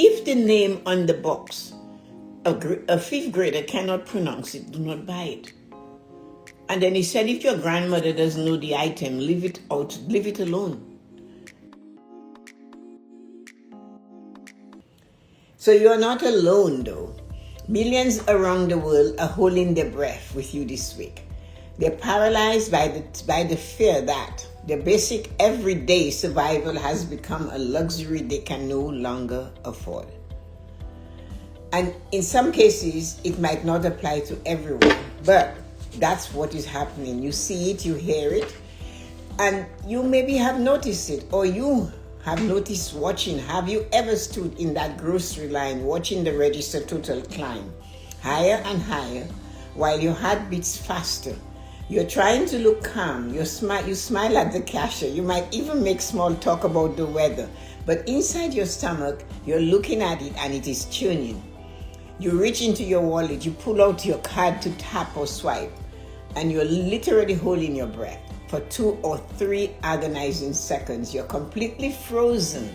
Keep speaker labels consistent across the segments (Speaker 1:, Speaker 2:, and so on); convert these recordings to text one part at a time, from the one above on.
Speaker 1: If the name on the box, a fifth grader cannot pronounce it, do not buy it. And then he said, if your grandmother doesn't know the item, leave it out, leave it alone. So you're not alone though. Millions around the world are holding their breath with you this week. They're paralyzed by the fear that their basic everyday survival has become a luxury they can no longer afford. And in some cases, it might not apply to everyone, but that's what is happening. You see it, you hear it, and you maybe have noticed it, or you have noticed watching. Have you ever stood in that grocery line watching the register total climb higher and higher while your heart beats faster? You're trying to look calm. You smile at the cashier. You might even make small talk about the weather. But inside your stomach, you're looking at it and it is tuning. You reach into your wallet. You pull out your card to tap or swipe. And you're literally holding your breath for 2 or 3 agonizing seconds. You're completely frozen.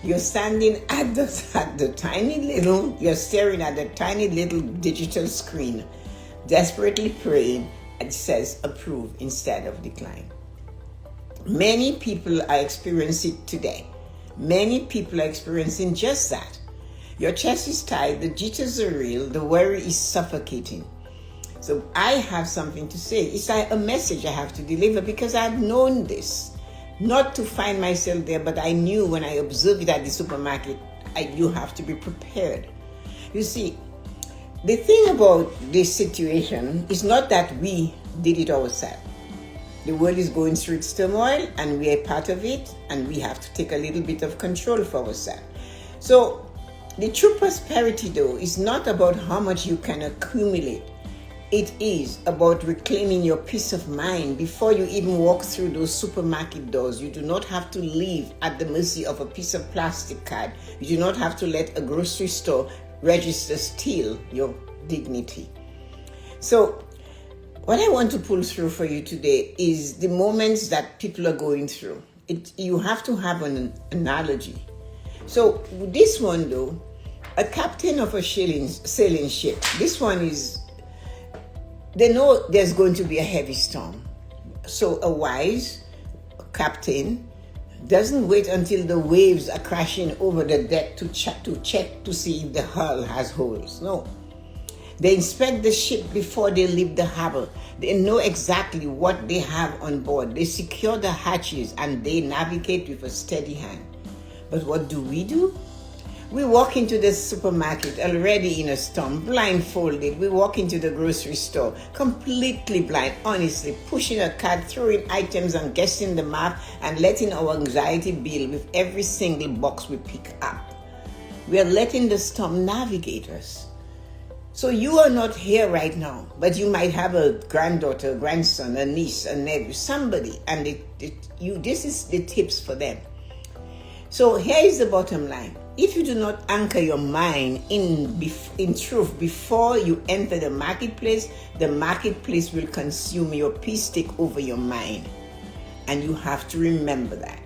Speaker 1: You're standing you're staring at the tiny little digital screen, desperately praying it says approve instead of decline. Many people are experiencing it today. Many people are experiencing just that. Your chest is tight, the jitters are real, the worry is suffocating. So I have something to say. It's like a message I have to deliver because I've known this. Not to find myself there, but I knew when I observed it at the supermarket, you have to be prepared. You see, the thing about this situation is not that we did it ourselves. The world is going through its turmoil and we are part of it, and we have to take a little bit of control for ourselves. So the true prosperity though is not about how much you can accumulate. It is about reclaiming your peace of mind before you even walk through those supermarket doors. You do not have to live at the mercy of a piece of plastic card. You do not have to let a grocery store register steal your dignity. So what I want to pull through for you today is the moments that people are going through. You have to have an analogy. So this one though, a captain of a sailing ship, this one is, they know there's going to be a heavy storm. So a wise captain doesn't wait until the waves are crashing over the deck to check to see if the hull has holes. No. They inspect the ship before they leave the harbor. They know exactly what they have on board. They secure the hatches and they navigate with a steady hand. But what do? We walk into the supermarket already in a storm, blindfolded. We walk into the grocery store completely blind, honestly, pushing a cart, throwing items and guessing the math and letting our anxiety build with every single box we pick up. We are letting the storm navigate us. So you are not here right now, but you might have a granddaughter, a grandson, a niece, a nephew, somebody, and this is the tips for them. So here is the bottom line. If you do not anchor your mind in truth before you enter the marketplace will consume your peace, take over your mind. And you have to remember that.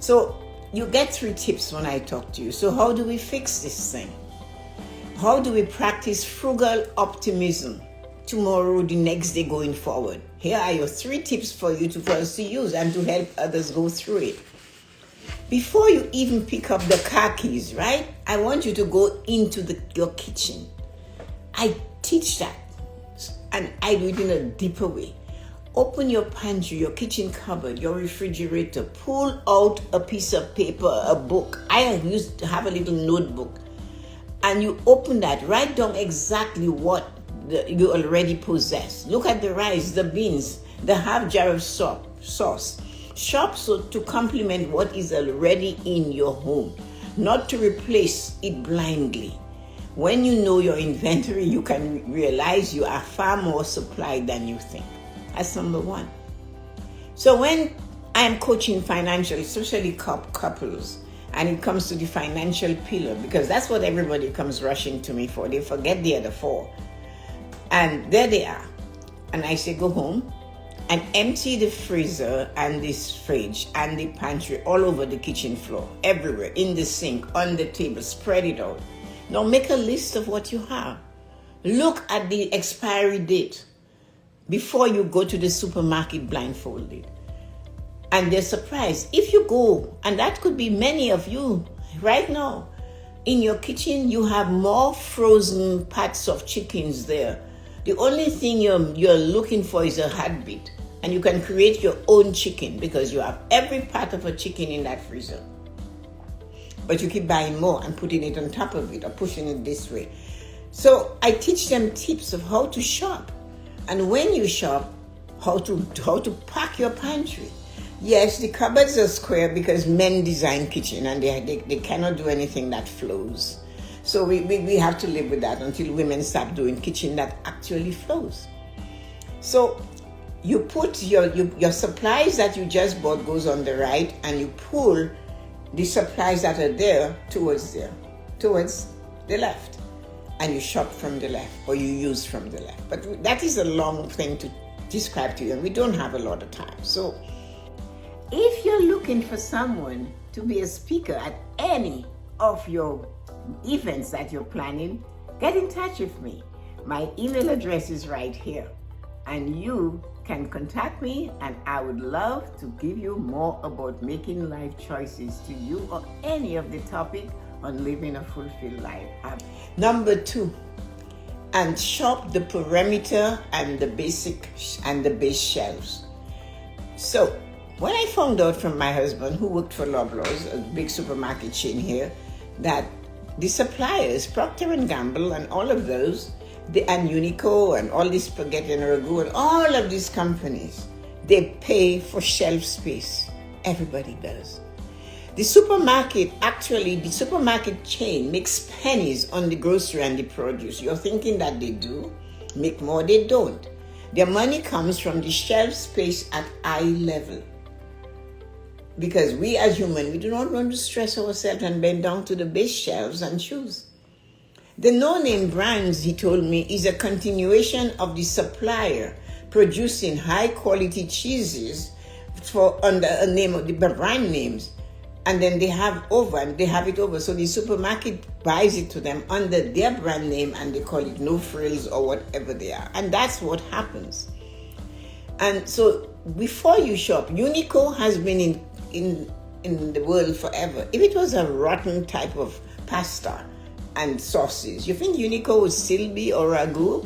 Speaker 1: So you get 3 tips when I talk to you. So how do we fix this thing? How do we practice frugal optimism tomorrow, the next day, going forward? Here are your 3 tips for us to use and to help others go through it. Before you even pick up the car keys, right? I want you to go into your kitchen. I teach that, and I do it in a deeper way. Open your pantry, your kitchen cupboard, your refrigerator. Pull out a piece of paper, a book. I used to have a little notebook. And you open that, write down exactly what you already possess. Look at the rice, the beans, the half jar of sauce. Shop so to complement what is already in your home, not to replace it blindly. When you know your inventory, you can realize you are far more supplied than you think. That's number 1. So when I'm coaching financial, especially couples, and it comes to the financial pillar, because that's what everybody comes rushing to me for. They forget the other 4. And there they are. And I say, go home, and empty the freezer and this fridge and the pantry all over the kitchen floor, everywhere, in the sink, on the table, spread it out. Now make a list of what you have. Look at the expiry date before you go to the supermarket blindfolded. And they're surprised. If you go, and that could be many of you right now, in your kitchen, you have more frozen parts of chickens there. The only thing you're looking for is a heartbeat. And you can create your own chicken because you have every part of a chicken in that freezer. But you keep buying more and putting it on top of it or pushing it this way. So I teach them tips of how to shop. And when you shop, how to pack your pantry. Yes, the cupboards are square because men design kitchen and they cannot do anything that flows. So we have to live with that until women start doing kitchen that actually flows. So you put your supplies that you just bought goes on the right, and you pull the supplies that are there towards the left. And you shop from the left, or you use from the left. But that is a long thing to describe to you, and we don't have a lot of time. So if you're looking for someone to be a speaker at any of your events that you're planning, get in touch with me. My email address is right here, and you can contact me, and I would love to give you more about making life choices to you or any of the topic on living a fulfilled life. Number 2, and shop the perimeter and the basic and the base shelves. So when I found out from my husband, who worked for Loblaws, a big supermarket chain here, that the suppliers, Procter & Gamble and all of those, and Unico and all this Spaghetti and Ragu and all of these companies, they pay for shelf space. Everybody does. The supermarket chain makes pennies on the grocery and the produce. You're thinking that they do make more, they don't. Their money comes from the shelf space at eye level. Because we as humans, we do not want to stress ourselves and bend down to the base shelves and choose. The no-name brands, he told me, is a continuation of the supplier producing high-quality cheeses under a name of the brand names. And then they have it over. So the supermarket buys it to them under their brand name, and they call it No Frills or whatever they are. And that's what happens. And so before you shop, Unico has been in the world forever. If it was a rotten type of pasta and sauces, you think Unico would still be, or Ragu?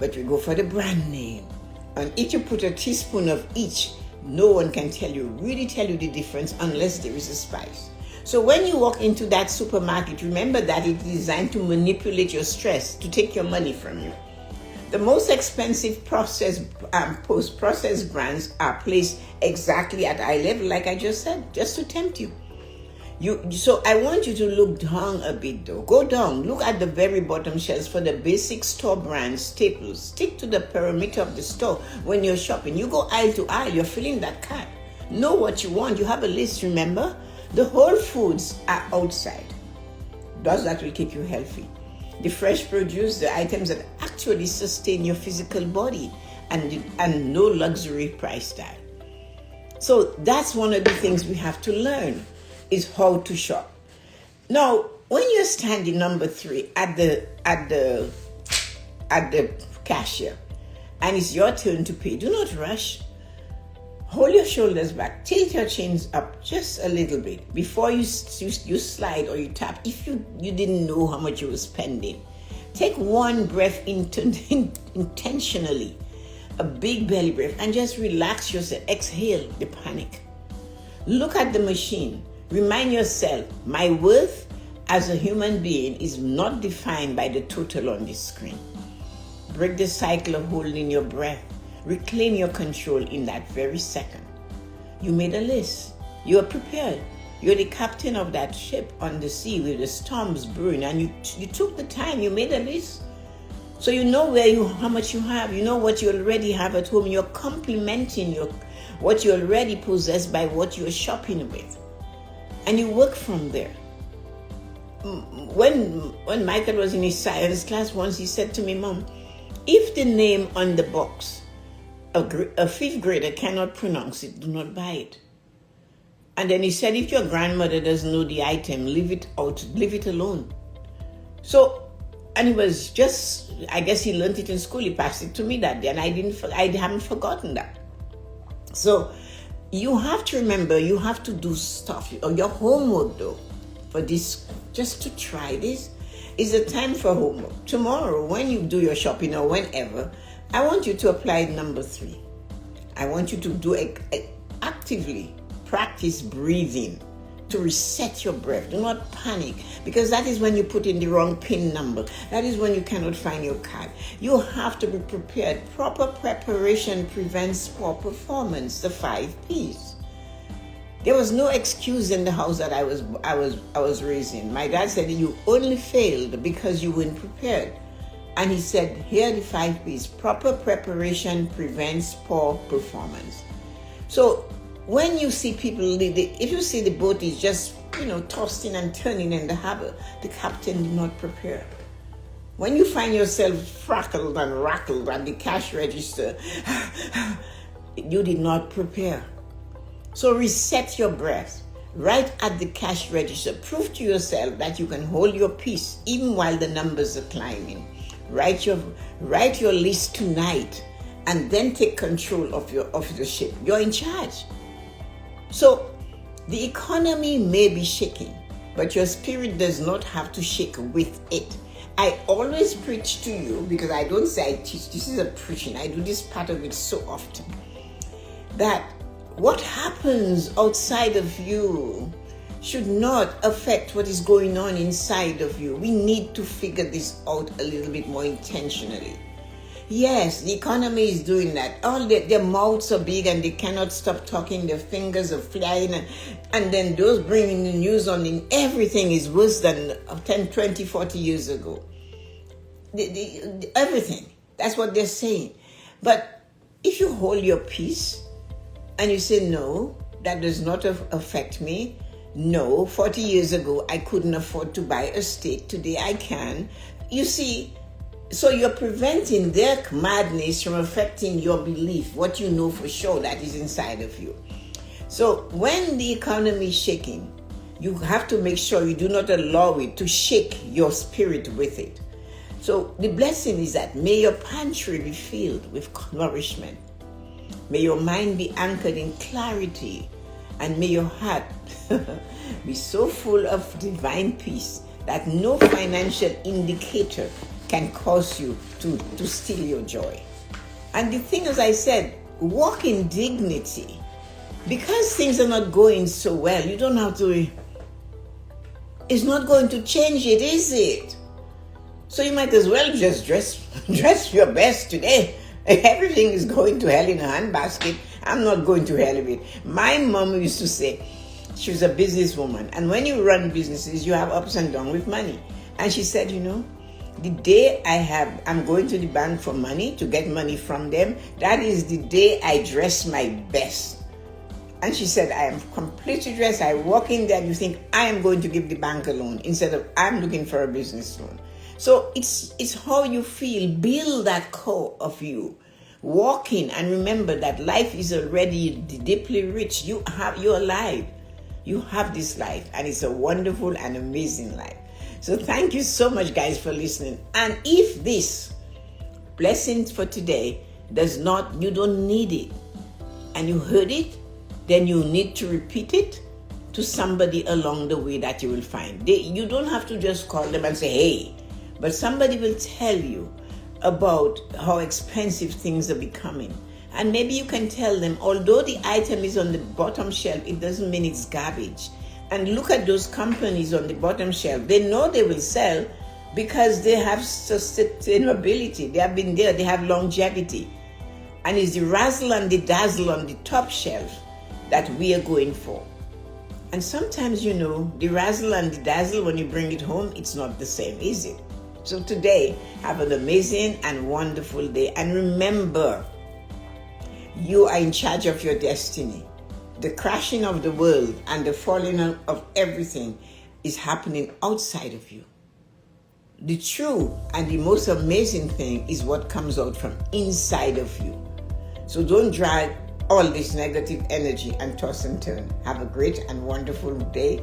Speaker 1: But we go for the brand name. And if you put a teaspoon of each, no one can really tell you the difference unless there is a spice. So when you walk into that supermarket, remember that it's designed to manipulate your stress, to take your money from you. The most expensive post-processed brands are placed exactly at eye level, like I just said, just to tempt you. So I want you to look down a bit though. Go down, look at the very bottom shelves for the basic store brand staples. Stick to the perimeter of the store when you're shopping. You go aisle to aisle, you're filling that cart. Know what you want. You have a list, remember? The whole foods are outside. That will keep you healthy. The fresh produce, the items that actually sustain your physical body, and no luxury price tag. So that's one of the things we have to learn, is how to shop. Now, when you're standing, number 3, at the cashier, and it's your turn to pay, do not rush. Hold your shoulders back, tilt your chins up just a little bit before you slide or you tap. If you didn't know how much you were spending, take one breath intentionally, a big belly breath, and just relax yourself. Exhale the panic. Look at the machine. Remind yourself, my worth as a human being is not defined by the total on this screen. Break the cycle of holding your breath. Reclaim your control in that very second. You made a list. You are prepared. You're the captain of that ship on the sea with the storms brewing, and you took the time. You made a list. So you know how much you have. You know what you already have at home. You're complementing what you already possess by what you're shopping with. And you work from there. When Michael was in his science class once, he said to me, Mom, if the name on the box a fifth grader cannot pronounce it, do not buy it. And then he said, if your grandmother doesn't know the item, leave it out, leave it alone. So, and he was just, I guess he learned it in school. He passed it to me that day, and I haven't forgotten that. So, you have to remember, you have to do stuff. Or your homework, though, for this, just to try this, is a time for homework. Tomorrow, when you do your shopping or whenever, I want you to apply number 3. I want you to do actively practice breathing to reset your breath. Do not panic, because that is when you put in the wrong PIN number. That is when you cannot find your card. You have to be prepared. Proper preparation prevents poor performance. The 5 P's. There was no excuse in the house that I was raised in. My dad said, you only failed because you weren't prepared. And he said, here are the 5 P's. Proper preparation prevents poor performance. So when you see people, if you see the boat is just, tossing and turning in the harbor, the captain did not prepare. When you find yourself frackled and rackled at the cash register, you did not prepare. So reset your breath right at the cash register. Prove to yourself that you can hold your peace even while the numbers are climbing. Write your list tonight, and then take control of the ship. You're in charge. So the economy may be shaking, but your spirit does not have to shake with it. I always preach to you, because I don't say I teach. This is a preaching. I do this part of it so often, that what happens outside of you should not affect what is going on inside of you. We need to figure this out a little bit more intentionally. Yes, the economy is doing that. All their mouths are big and they cannot stop talking. Their fingers are flying. And then those bringing the news on, everything is worse than 10, 20, 40 years ago. Everything. That's what they're saying. But if you hold your peace and you say, no, that does not affect me. No, 40 years ago, I couldn't afford to buy a steak. Today I can. You see, so you're preventing their madness from affecting your belief, what you know for sure that is inside of you. So when the economy is shaking, you have to make sure you do not allow it to shake your spirit with it. So the blessing is that may your pantry be filled with nourishment. May your mind be anchored in clarity, and may your heart be so full of divine peace that no financial indicator can cause you to steal your joy. And the thing, as I said, walk in dignity. Because things are not going so well, you don't have to, it's not going to change it, is it? So you might as well just dress your best today. Everything is going to hell in a handbasket. I'm not going to hell with it. My mom used to say, she was a businesswoman, and when you run businesses, you have ups and downs with money. And she said, the day I'm going to the bank for money, to get money from them, that is the day I dress my best. And she said, I am completely dressed. I walk in there and you think I am going to give the bank a loan instead of I'm looking for a business loan. So it's how you feel. Build that core of you. Walk in and remember that life is already deeply rich. You're alive. You have this life, and it's a wonderful and amazing life. So thank you so much, guys, for listening. And if this blessing for today you don't need it, and you heard it, then you need to repeat it to somebody along the way that you will find. You don't have to just call them and say, hey, but somebody will tell you about how expensive things are becoming. And maybe you can tell them, although the item is on the bottom shelf, it doesn't mean it's garbage. And look at those companies on the bottom shelf. They know they will sell because they have sustainability. They have been there. They have longevity. And it's the razzle and the dazzle on the top shelf that we are going for. And sometimes, the razzle and the dazzle, when you bring it home, it's not the same, is it? So today, have an amazing and wonderful day. And remember, you are in charge of your destiny. The crashing of the world and the falling of everything is happening outside of you. The true and the most amazing thing is what comes out from inside of you. So don't drag all this negative energy and toss and turn. Have a great and wonderful day.